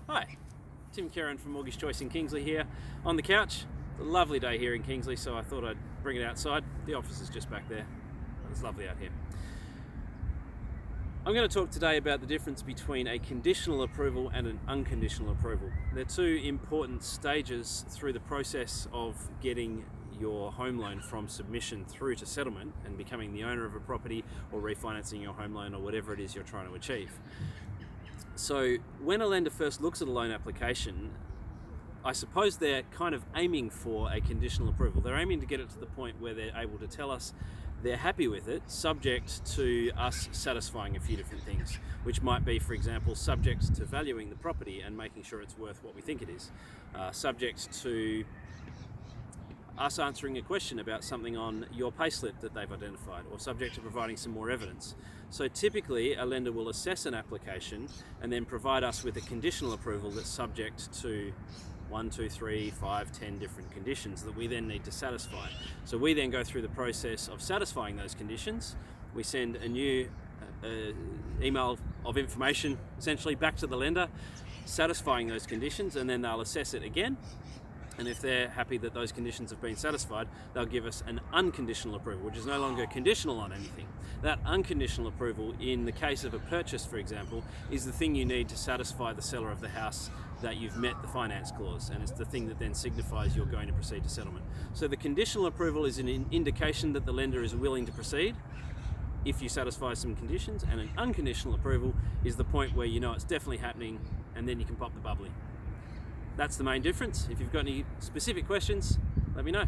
Hi, Tim Kerin from Mortgage Choice in Kingsley here on the couch. It's a lovely day here in Kingsley, so I thought I'd bring it outside. The office is just back there. It's lovely out here. I'm going to talk today about the difference between a conditional approval and an unconditional approval. They're two important stages through the process of getting your home loan from submission through to settlement and becoming the owner of a property or refinancing your home loan or whatever it is you're trying to achieve. So when a lender first looks at a loan application, I suppose they're kind of aiming for a conditional approval. They're aiming to get it to the point where they're able to tell us they're happy with it, subject to us satisfying a few different things, which might be, for example, subject to valuing the property and making sure it's worth what we think it is, subject to us answering a question about something on your payslip that they've identified, or subject to providing some more evidence. So typically a lender will assess an application and then provide us with a conditional approval that's subject to 1, 2, 3, 5, 10 different conditions that we then need to satisfy. So we then go through the process of satisfying those conditions. We send a new email of information essentially back to the lender satisfying those conditions, and then they'll assess it again. And if they're happy that those conditions have been satisfied, they'll give us an unconditional approval, which is no longer conditional on anything. That unconditional approval, in the case of a purchase, for example, is the thing you need to satisfy the seller of the house that you've met the finance clause, and it's the thing that then signifies you're going to proceed to settlement. So the conditional approval is an indication that the lender is willing to proceed if you satisfy some conditions, and an unconditional approval is the point where you know it's definitely happening, and then you can pop the bubbly. That's the main difference. If you've got any specific questions, let me know.